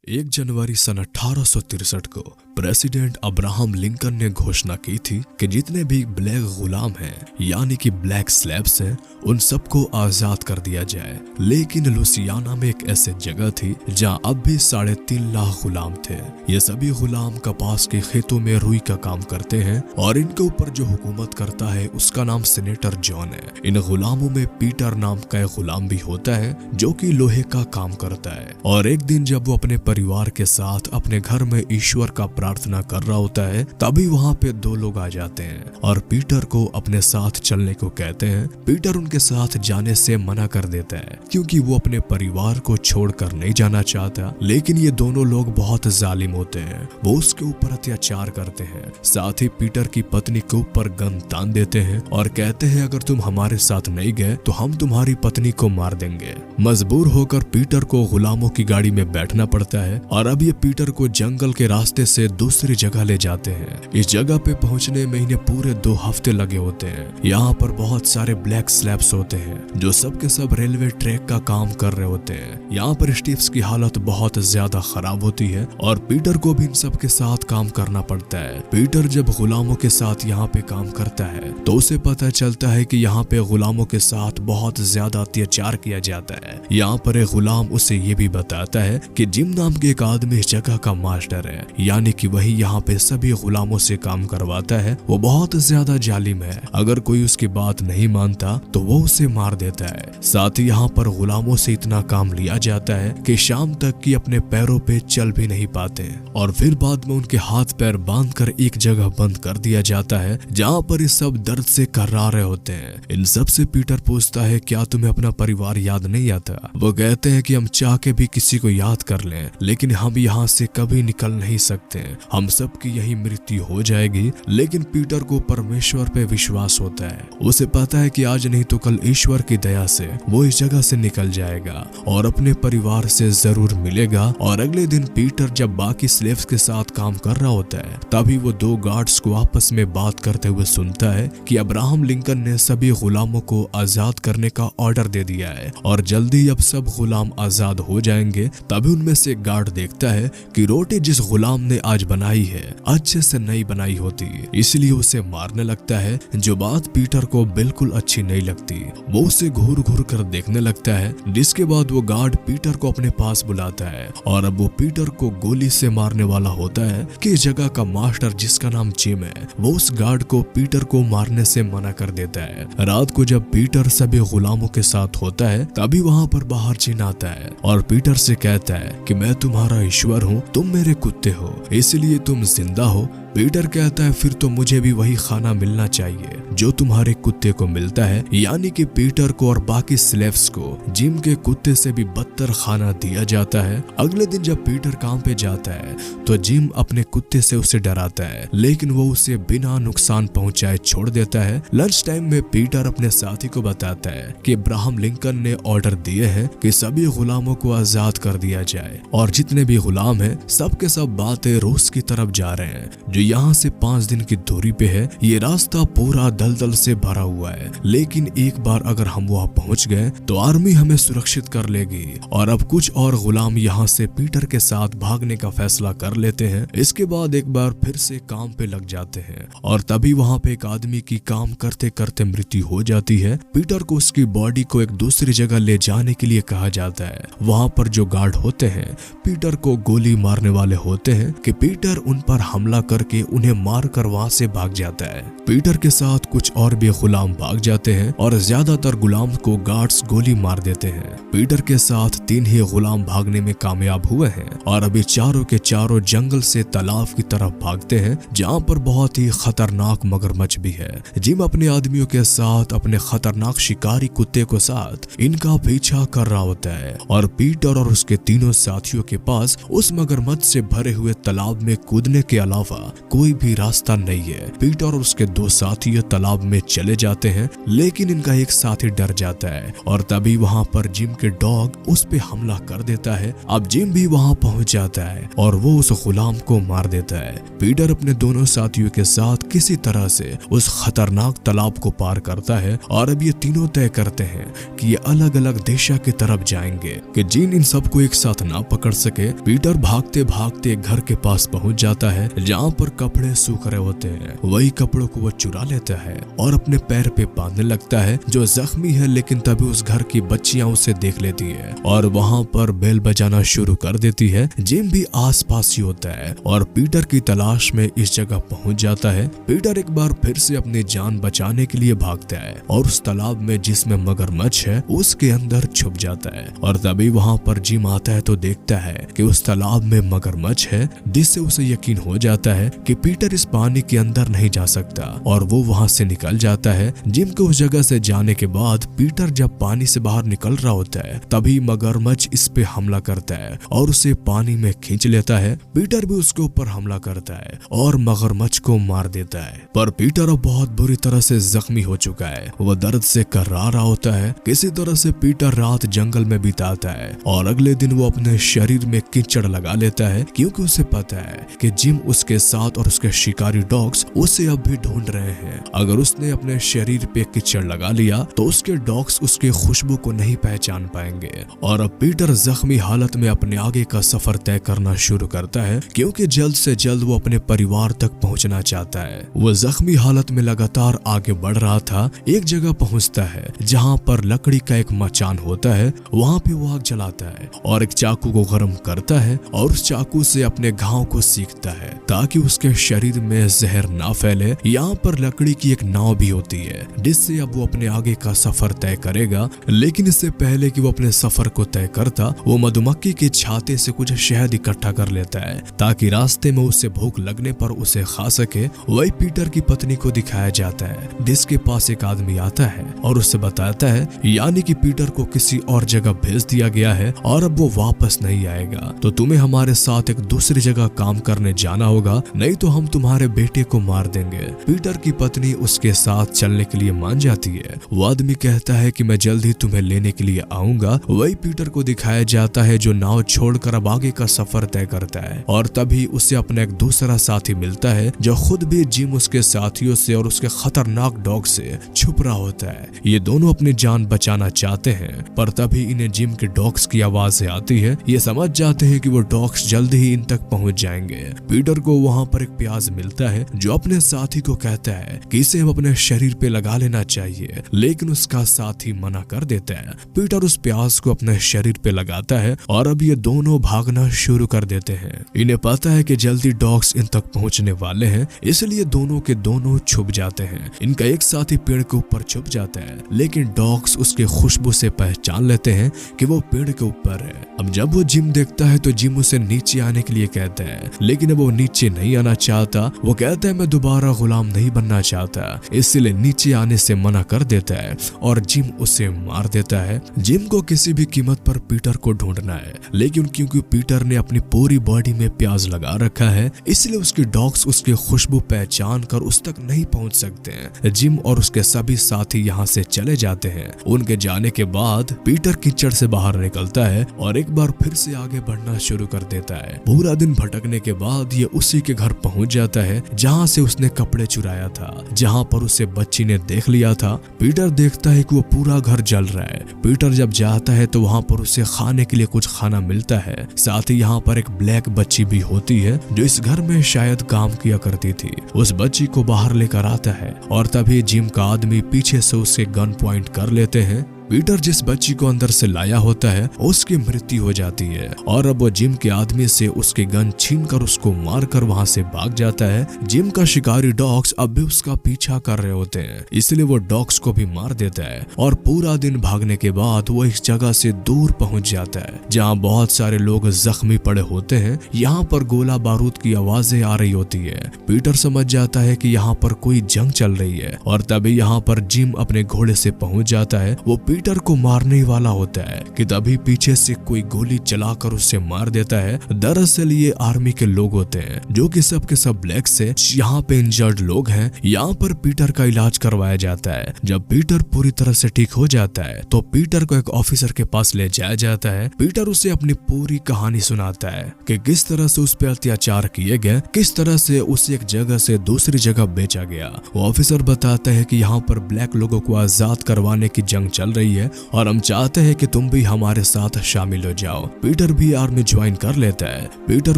1 जनवरी सन 1863 को president Abraham Lincoln ने घोषणा की थी कि जितने भी ब्लैक गुलाम हैं यानी कि ब्लैक स्लेव्स हैं उन सबको आजाद कर दिया जाए। लेकिन लुसियाना में एक ऐसी जगह थी जहां अब भी 3.5 लाख गुलाम थे। ये सभी गुलाम कपास के खेतों में रुई का काम करते हैं और इनके ऊपर जो हुकूमत करता है उसका नाम सीनेटर जॉन है। इन गुलामों में पीटर नाम का एक गुलाम भी होता है जो कि लोहे का काम करता है। और एक दिन जब वो अपने परिवार के साथ अपने घर में ईश्वर का प्रार्थना कर रहा होता है तभी वहाँ पे 2 लोग आ जाते हैं और पीटर को अपने साथ चलने को कहते हैं। पीटर उनके साथ जाने से मना कर देता है क्योंकि वो अपने परिवार को छोड़कर नहीं जाना चाहता। लेकिन ये दोनों लोग बहुत जालिम होते हैं, वो उसके ऊपर अत्याचार करते हैं। साथ ही पीटर की पत्नी के ऊपर गन तान देते हैं और कहते हैं अगर तुम हमारे साथ नहीं गए तो हम तुम्हारी पत्नी को मार देंगे। मजबूर होकर पीटर को गुलामों की गाड़ी में बैठना पड़ता है और अब ये पीटर को जंगल के रास्ते से दूसरी जगह ले जाते हैं। इस जगह पे पहुंचने में इन्हें पूरे 2 हफ्ते लगे होते हैं। यहाँ पर बहुत सारे ब्लैक स्लैब्स होते हैं जो सब के सब रेलवे ट्रैक का काम कर रहे होते हैं। यहाँ पर स्टीव्स की हालत बहुत ज्यादा खराब होती है और पीटर को भी इन सब के साथ काम करना पड़ता है। पीटर जब गुलामों के साथ यहाँ पे काम करता है तो उसे पता चलता है कि यहाँ पे गुलामों के साथ बहुत ज्यादा अत्याचार किया जाता है। यहाँ पर एक गुलाम उसे ये भी बताता है कि जिम नाम के एक आदमी इस जगह का मास्टर है, यानी कि वही यहाँ पे सभी गुलामों से काम करवाता है। वो बहुत ज्यादा जालिम है, अगर कोई उसकी बात नहीं मानता तो वो उसे मार देता है। साथ ही यहाँ पर गुलामों से इतना काम लिया जाता है कि शाम तक की अपने पैरों पे चल भी नहीं पाते और फिर बाद में उनके हाथ पैर बांधकर एक जगह बंद कर दिया जाता है जहाँ पर ये सब दर्द से कर्रा रहे होते हैं। इन सब से पीटर पूछता है क्या तुम्हें अपना परिवार याद नहीं आता? वो कहते हैं कि हम चाह के भी किसी को याद कर लें लेकिन हम यहाँ से कभी निकल नहीं सकते, हम सब की यही मृत्यु हो जाएगी। लेकिन पीटर को परमेश्वर पे विश्वास होता है, उसे पता है कि आज नहीं तो कल ईश्वर की दया से वो इस जगह से निकल जाएगा और अपने परिवार से जरूर मिलेगा। और अगले दिन पीटर जब बाकी स्लेव्स के साथ काम कर रहा होता है तभी वो 2 गार्ड्स को आपस में बात करते हुए सुनता है कि अब्राहम लिंकन ने सभी गुलामों को आजाद करने का ऑर्डर दे दिया है और जल्दी अब सब गुलाम आजाद हो जाएंगे। तभी उनमें से एक गार्ड देखता है कि रोटी जिस गुलाम ने आज बनाई है अच्छे से नहीं बनाई होती, इसलिए उसे मारने लगता है। जो बात पीटर को बिल्कुल अच्छी नहीं लगती, वो उसे घूर घूर कर देखने लगता है। जिसके बाद वो गार्ड पीटर को अपने पास बुलाता है और अब वो पीटर को गोली से मारने वाला होता है कि जगह का मास्टर जिसका नाम जिम है वो उस गार्ड को पीटर को मारने से मना कर देता है। रात को जब पीटर सभी गुलामों के साथ होता है तभी वहाँ पर बाहर जिन आता है और पीटर से कहता है कि मैं तुम्हारा ईश्वर हूँ, तुम मेरे कुत्ते हो इसलिए तुम जिंदा हो। पीटर कहता है फिर तो मुझे भी वही खाना मिलना चाहिए जो तुम्हारे कुत्ते को मिलता है, यानी कि पीटर को और बाकी स्लेव्स को जिम के कुत्ते से भी बदतर खाना दिया जाता है। अगले दिन जब पीटर काम पे जाता है तो जिम अपने कुत्ते से उसे डराता है लेकिन वो उसे बिना नुकसान पहुंचाए छोड़ देता है। लंच टाइम में पीटर अपने साथी को बताता है कि अब्राहम लिंकन ने ऑर्डर दिए हैं कि सभी गुलामों को आजाद कर दिया जाए और जितने भी गुलाम हैं सब के सब बातें रूस की तरफ जा रहे हैं जो यहाँ से 5 दिन की दूरी पे है। ये रास्ता पूरा दलदल से भरा हुआ है लेकिन एक बार अगर हम वहाँ पहुँच गए तो आर्मी हमें सुरक्षित कर लेगी। और अब कुछ और गुलाम यहाँ से पीटर के साथ भागने का फैसला कर लेते हैं। इसके बाद एक बार फिर से काम पे लग जाते हैं और तभी वहाँ पे एक आदमी की काम करते करते मृत्यु हो जाती है। पीटर को उसकी बॉडी को एक दूसरी जगह ले जाने के लिए कहा जाता है। वहाँ पर जो गार्ड होते हैं पीटर को गोली मारने वाले होते हैं कि पीटर उन पर हमला करके उन्हें मार कर वहाँ से भाग जाता है। पीटर के साथ कुछ और भी गुलाम भाग जाते हैं और ज्यादातर गुलाम को गार्ड्स गोली मार देते हैं। पीटर के साथ 3 ही गुलाम भागने में कामयाब हुए हैं और अभी चारों के चारों जंगल से तालाब की तरफ भागते हैं जहाँ पर बहुत ही खतरनाक मगरमच्छ भी है। जिम अपने आदमियों के साथ अपने खतरनाक शिकारी कुत्ते के साथ इनका पीछा कर रहा होता है और पीटर और उसके तीनों साथियों के पास उस मगरमच्छ से भरे हुए तालाब में कूदने के अलावा कोई भी रास्ता नहीं है। पीटर और उसके 2 साथी तालाब में चले जाते हैं, लेकिन इनका एक साथी डर जाता है और तभी वहाँ पर जिम के डॉग उस पे हमला कर देता है। अब जिम भी वहाँ पहुँच जाता है और वो उस गुलाम को मार देता है। पीटर अपने दोनों साथियों के साथ किसी तरह से उस खतरनाक तालाब को पार करता है और अब ये तीनों तय करते हैं कि ये अलग अलग दिशा की तरफ जाएंगे कि जिन इन सबको एक साथ ना पकड़ सके। पीटर भागते भागते घर के पास पहुंच जाता है जहाँ पर कपड़े सूख रहे होते हैं। वही कपड़ों को वो चुरा लेता है और अपने पैर पे बांधने लगता है जो जख्मी है, लेकिन तभी उस घर की बच्चियां उसे देख लेती है और वहाँ पर बेल बजाना शुरू कर देती है। जिम भी आस पास ही होता है और पीटर की तलाश में इस जगह पहुंच जाता है। पीटर एक बार फिर से अपनी जान बचाने के लिए भागता है और उस तालाब में जिसमें मगरमच्छ है उसके अंदर छुप जाता है और तभी वहाँ पर जिम आता है तो देखता है कि उस तालाब में मगरमच्छ है, जिससे उसे यकीन हो जाता है कि पीटर इस पानी के अंदर नहीं जा सकता और वो वहाँ से निकल जाता है। जिम के उस जगह से जाने के बाद पीटर जब पानी से बाहर निकल रहा होता है तभी मगरमच्छ इस पे हमला करता है और उसे पानी में खींच लेता है। पीटर भी उसके ऊपर हमला करता है और मगरमच्छ को मार देता है, पर पीटर अब बहुत बुरी तरह से जख्मी हो चुका है। वह दर्द से कर्रा रहा होता है। किसी तरह से पीटर रात जंगल में बिताता है और अगले दिन वो अपने शरीर में कीचड़ लगा लेता है, क्योंकि उसे पता है कि जिम उसके साथ और उसके शिकारी डॉग्स उसे अब भी ढूंढ रहे हैं। अगर उसने अपने शरीर पे कीचड़ लगा लिया तो उसके डॉग्स उसके खुशबू को नहीं पहचान पाएंगे और अब पीटर जख्मी हालत में अपने आगे का सफर तय करना शुरू करता है, क्योंकि जल्द से जल्द वो अपने परिवार तक पहुंचना चाहता है। वो जख्मी हालत में लगातार आगे बढ़ रहा था। एक जगह पहुंचता है जहां पर लकड़ी का एक मचान होता है। वहां पे वो आग जलाता है और एक चाकू को गर्म करता है और उस चाकू से अपने घाव को सीखता है ताकि उसके शरीर में जहर ना फैले। यहाँ पर लकड़ी की एक नाव भी होती है जिससे अब वो अपने आगे का सफर तय करेगा, लेकिन इससे पहले कि वो अपने सफर को तय करता वो मधुमक्खी के छाते से कुछ शहद इकट्ठा कर लेता है ताकि रास्ते में उसे भूख लगने पर उसे खा सके। वही पीटर की पत्नी को दिखाया जाता है जिसके पास एक आदमी आता है और उसे बताता है यानी कि पीटर को किसी और जगह भेज दिया गया है और अब वो वापस नहीं आएगा, तो तुम्हें हमारे साथ एक दूसरी जगह काम करने जाना होगा, नहीं तो हम तुम्हारे बेटे को मार देंगे। पीटर की पत्नी उसके साथ चलने के लिए मान जाती है। वो आदमी कहता है कि मैं जल्द ही तुम्हें लेने के लिए आऊंगा। वही पीटर को दिखाया जाता है जो नाव छोड़कर अब आगे का सफर तय करता है और तभी उसे अपना एक दूसरा साथी मिलता है जो खुद भी जिम उसके साथियों से और उसके खतरनाक डॉग से छुप रहा होता है। ये दोनों अपनी जान बचाना चाहते हैं, पर तभी इन्हें जिम के डॉग्स की आवाज आती है। ये समझ जाते हैं कि वो डॉग्स जल्द ही इन तक पहुंच जाएंगे। पीटर को वहाँ पर एक प्याज मिलता है जो अपने साथी को कहता है कि इसे अपने शरीर पे लगा लेना चाहिए, लेकिन उसका साथी मना कर देता है। पीटर उस प्याज को अपने शरीर पे लगाता है और अब ये दोनों भागना शुरू कर देते हैं। इन्हें पता है कि जल्दी डॉग्स इन तक पहुंचने वाले हैं, इसलिए दोनों के दोनों छुप जाते हैं। इनका एक साथी पेड़ के ऊपर छुप जाता है, लेकिन डॉग्स उसके खुशबू से पहचान लेते हैं कि वो पेड़ के ऊपर है। अब जब वो जिम देखता है तो जिम उसे नीचे आने के लिए कहता है, लेकिन अब वो नीचे नहीं आना चाहता। वो कहता है मैं दोबारा गुलाम नहीं बनना चाहता, इसलिए नीचे आने से मना कर देता है और जिम उसे मार देता है। जिम को किसी भी कीमत पर पीटर को ढूंढना है, लेकिन क्योंकि पीटर ने अपनी पूरी बॉडी में प्याज लगा रखा है इसलिए उसके डॉग्स उसकी खुशबू पहचान कर उस तक नहीं पहुंच सकते हैं। जिम और उसके सभी साथी यहाँ से चले जाते हैं। उनके जाने के बाद पीटर कीचड़ से बाहर निकलता है और एक बार फिर से आगे बढ़ना शुरू कर देता है। पूरा दिन भटकने के बाद ये उसी के घर पहुंच जाता है जहाँ से उसने कपड़े चुराया था, जहाँ पर उसे बच्ची ने देख लिया था। पीटर देखता है कि वो पूरा घर जल रहा है। पीटर जब जाता है तो वहाँ पर उसे खाने के लिए कुछ खाना मिलता है। साथ ही यहाँ पर एक ब्लैक बच्ची भी होती है जो इस घर में शायद काम किया करती थी। उस बच्ची को बाहर लेकर आता है और तभी जिम का आदमी पीछे से उसके गन पॉइंट कर लेते हैं। पीटर जिस बच्ची को अंदर से लाया होता है उसकी मृत्यु हो जाती है और अब वो जिम के आदमी से उसके गन छीनकर उसको मारकर वहां से भाग जाता है। जिम का शिकारी डॉग्स अब भी उसका पीछा कर रहे होते हैं, इसलिए वो डॉग्स को भी मार देता है और पूरा दिन भागने के बाद वो इस जगह से दूर पहुंच जाता है जहां बहुत सारे लोग जख्मी पड़े होते हैं। यहाँ पर गोला बारूद की आवाजें आ रही होती है। पीटर समझ जाता है कि यहाँ पर कोई जंग चल रही है और तभी यहाँ पर जिम अपने घोड़े से पहुंच जाता है। वो पीटर को मारने वाला होता है कि तभी पीछे से कोई गोली चलाकर उसे मार देता है। दरअसल ये आर्मी के लोग होते हैं जो कि सब के सब ब्लैक से यहाँ पे इंजर्ड लोग हैं। यहाँ पर पीटर का इलाज करवाया जाता है। जब पीटर पूरी तरह से ठीक हो जाता है तो पीटर को एक ऑफिसर के पास ले जाया जाता है। पीटर उसे अपनी पूरी कहानी सुनाता है कि किस तरह से उस पर अत्याचार किए गए, किस तरह से उसे एक जगह से दूसरी जगह बेचा गया। वो ऑफिसर बताता है कि यहाँ पर ब्लैक लोगों को आजाद करवाने की जंग चल रही है और हम चाहते हैं कि तुम भी हमारे साथ शामिल हो जाओ। पीटर भी आर्मी ज्वाइन कर लेता है। पीटर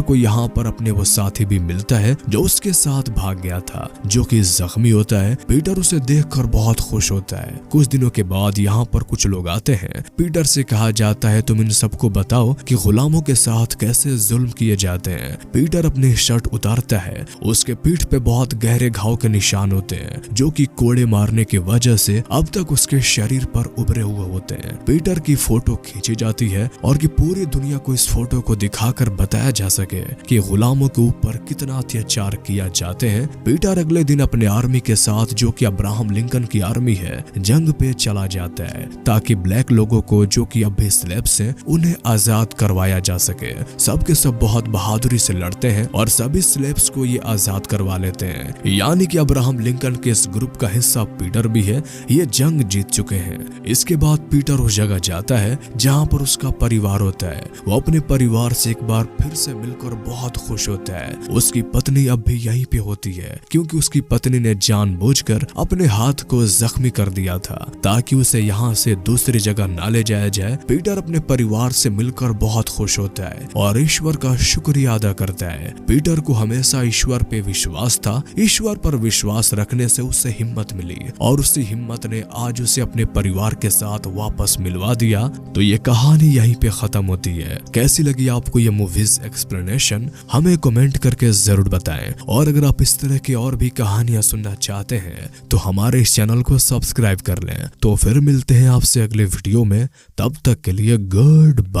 को यहाँ पर अपने वो साथी भी मिलता है जो उसके साथ भाग गया था, जो कि जख्मी होता है। पीटर उसे देखकर बहुत खुश होता है। कुछ दिनों के बाद यहाँ पर कुछ लोग आते हैं। पीटर से कहा जाता है तुम इन सबको बताओ कि गुलामों के साथ कैसे जुल्म किए जाते हैं। पीटर अपनी शर्ट उतारता है। उसके पीठ पे बहुत गहरे घाव के निशान होते हैं जो कि कोड़े मारने की वजह से अब तक उसके शरीर पर उभरे हुए होते हैं। पीटर की फोटो खींची जाती है और कि पूरी दुनिया को इस फोटो को दिखाकर बताया जा सके कि गुलामों के ऊपर कितना अत्याचार किया जाते हैं। पीटर अगले दिन अपने आर्मी के साथ, जो कि अब्राहम लिंकन की आर्मी है, जंग पे चला जाता है ताकि ब्लैक लोगों को जो कि अब भी स्लेव्स हैं उन्हें आजाद करवाया जा सके। सब के सब बहुत बहादुरी से लड़ते हैं और सभी स्लेव्स को ये आजाद करवा लेते हैं। यानी कि अब्राहम लिंकन के इस ग्रुप का हिस्सा पीटर भी है। ये जंग जीत चुके हैं। इसके बाद पीटर उस जगह जाता है जहाँ पर उसका परिवार होता है। वो अपने परिवार से एक बार फिर से मिलकर बहुत खुश होता है। उसकी पत्नी अब भी यहीं पे होती है क्योंकि उसकी पत्नी ने जानबूझकर अपने हाथ को जख्मी कर दिया था ताकि उसे यहाँ से दूसरी जगह ना ले जाया जाए। पीटर अपने परिवार से मिलकर बहुत खुश होता है और ईश्वर का शुक्रिया अदा करता है। पीटर को हमेशा ईश्वर पे विश्वास था। ईश्वर पर विश्वास रखने से उसे हिम्मत मिली और उसी हिम्मत ने आज उसे अपने परिवार के साथ वापस मिलवा दिया। तो ये कहानी यहीं पे खत्म होती है। कैसी लगी आपको ये मूवीज एक्सप्लेनेशन हमें कमेंट करके जरूर बताएं। और अगर आप इस तरह की और भी कहानियां सुनना चाहते हैं तो हमारे इस चैनल को सब्सक्राइब कर लें। तो फिर मिलते हैं आपसे अगले वीडियो में। तब तक के लिए गुड बाय।